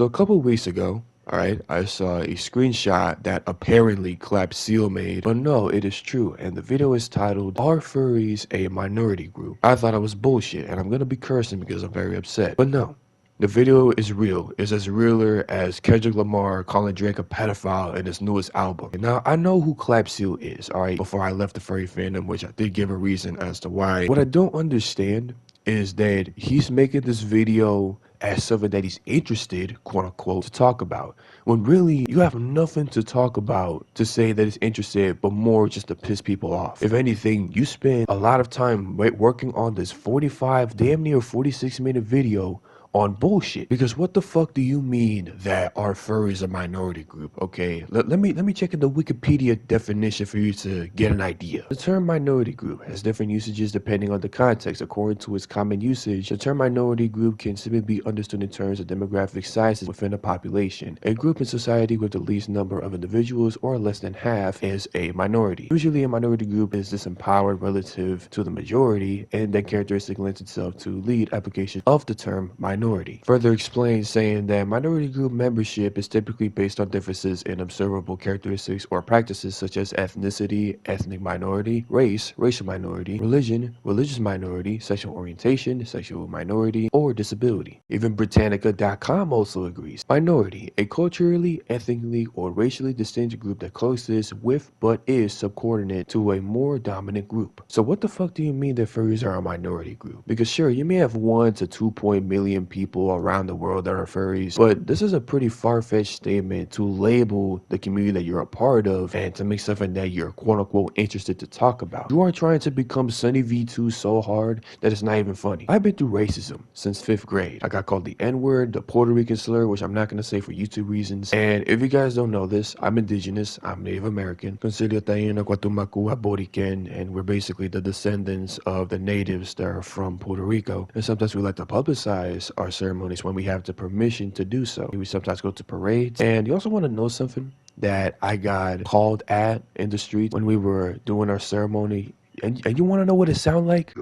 So a couple weeks ago, alright, I saw a screenshot that apparently ClappedSeal made, but no, it is true, and the video is titled, "Are Furries a Minority Group?" I thought it was bullshit, and I'm gonna be cursing because I'm very upset, but no. The video is real. It's as realer as Kendrick Lamar calling Drake a pedophile in his newest album. And now, I know who ClappedSeal is, alright, before I left the furry fandom, which I did give a reason as to why. What I don't understand is that he's making this video as something that he's interested, quote unquote, to talk about. When really, you have nothing to talk about to say that he's interested, but more just to piss people off. If anything, you spend a lot of time working on this 45, damn near 46-minute video on bullshit. Because what the fuck do you mean that our furries a minority group? Okay, let me check in the Wikipedia definition for you to get an idea. The term minority group has different usages depending on the context. According to its common usage, the term minority group can simply be understood in terms of demographic sizes within a population. A group in society with the least number of individuals, or less than half, is a minority. Usually a minority group is disempowered relative to the majority, and that characteristic lends itself to lead application of the term minority. Further explains, saying that minority group membership is typically based on differences in observable characteristics or practices such as ethnicity, ethnic minority, race, racial minority, religion, religious minority, sexual orientation, sexual minority, or disability. Even Britannica.com also agrees. Minority, a culturally, ethnically, or racially distinct group that coexists with but is subordinate to a more dominant group. So what the fuck do you mean that furries are a minority group? Because sure, you may have 1 to 2 million people around the world that are furries, but this is a pretty far-fetched statement to label the community that you're a part of and to make something that you're quote-unquote interested to talk about. You are trying to become Sunny V2 so hard that it's not even funny. I've been through racism since 5th grade. I got called the N-word, the Puerto Rican slur, which I'm not going to say for YouTube reasons. And if you guys don't know this, I'm indigenous, I'm Native American, considered Taino, Guatumacu, Aborican, and we're basically the descendants of the natives that are from Puerto Rico. And sometimes we like to publicize our ceremonies when we have the permission to do so. We sometimes go to parades. And you also want to know something that I got called at in the street when we were doing our ceremony, and you want to know what it sounded like?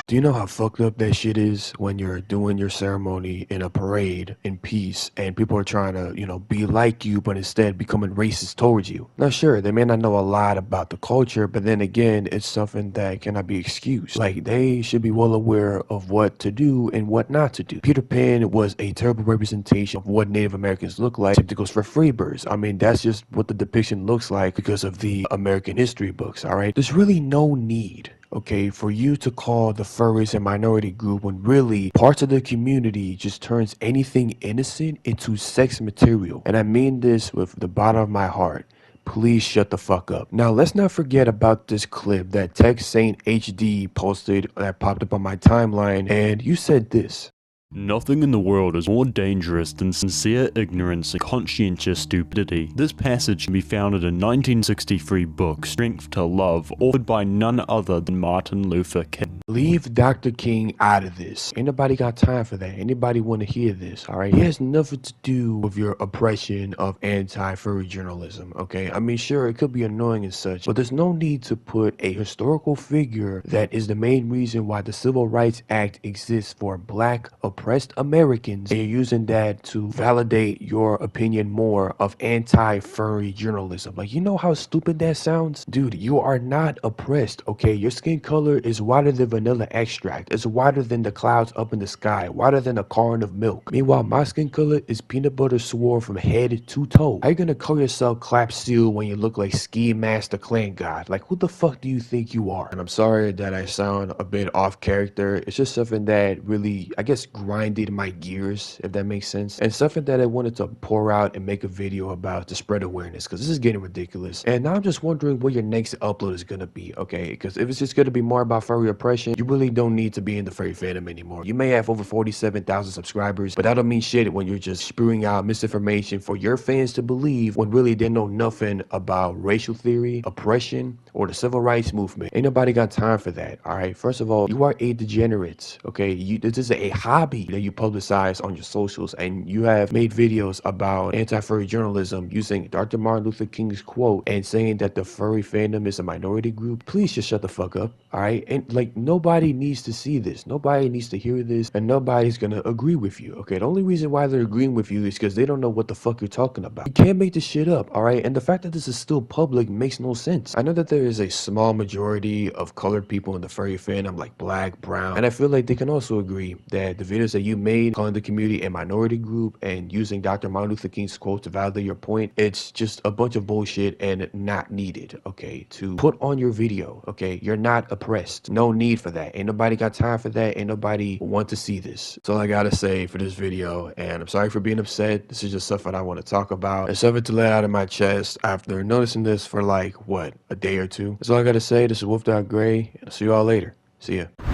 Do you know how fucked up that shit is when you're doing your ceremony in a parade in peace and people are trying to, be like you, but instead becoming racist towards you? Now, sure, they may not know a lot about the culture, but then again, it's something that cannot be excused. Like, they should be well aware of what to do and what not to do. Peter Pan was a terrible representation of what Native Americans look like. Same goes for Freebirds. I mean, that's just what the depiction looks like because of the American history books, all right? There's really no need, okay, for you to call the furries a minority group when really parts of the community just turns anything innocent into sex material. And I mean this with the bottom of my heart. Please shut the fuck up. Now, let's not forget about this clip that Tech Saint HD posted that popped up on my timeline, and you said this. Nothing in the world is more dangerous than sincere ignorance and conscientious stupidity. This passage can be found in a 1963 book, Strength to Love, authored by none other than Martin Luther King. Leave Dr. King out of this. Ain't nobody got time for that. Anybody want to hear this, all right? It has nothing to do with your oppression of anti-furry journalism, okay? I mean, sure, it could be annoying and such, but there's no need to put a historical figure that is the main reason why the Civil Rights Act exists for black oppressed Americans, and you're using that to validate your opinion more of anti-furry journalism. Like, you know how stupid that sounds? Dude, you are not oppressed, okay? Your skin color is whiter than vanilla extract. It's whiter than the clouds up in the sky, whiter than a carton of milk. Meanwhile, my skin color is peanut butter swirl from head to toe. How you gonna call yourself ClappedSeal when you look like Ski Master Clan God? Like, who the fuck do you think you are? And I'm sorry that I sound a bit off character. It's just something that really, I guess, grinded my gears, if that makes sense, and something that I wanted to pour out and make a video about to spread awareness, because this is getting ridiculous. And now I'm just wondering what your next upload is gonna be, okay? Because if it's just gonna be more about furry oppression, oppression, you really don't need to be in the furry fandom anymore. You may have over 47,000 subscribers, but that don't mean shit when you're just spewing out misinformation for your fans to believe when really they know nothing about racial theory, oppression, or the civil rights movement. Ain't nobody got time for that, all right? First of all, you are a degenerate, okay? This is a hobby that you publicize on your socials, and you have made videos about anti-furry journalism using Dr. Martin Luther King's quote and saying that the furry fandom is a minority group. Please just shut the fuck up, all right? And like, nobody needs to see this. Nobody needs to hear this, and nobody's gonna agree with you, okay? The only reason why they're agreeing with you is because they don't know what the fuck you're talking about. You can't make this shit up, all right? And the fact that this is still public makes no sense. I know that there is a small majority of colored people in the furry fandom, like black, brown, and I feel like they can also agree that the videos that you made calling the community a minority group and using Dr. Martin Luther King's quote to validate your point, it's just a bunch of bullshit and not needed, okay, to put on your video, okay? You're not oppressed. No need for that. Ain't nobody got time for that. Ain't nobody want to see this. That's all I gotta say for this video, and I'm sorry for being upset. This is just stuff that I want to talk about and something to let out of my chest after noticing this for like, what, a day or two? That's all I gotta say. This is Wolf Gray, and I'll see you all later. See ya.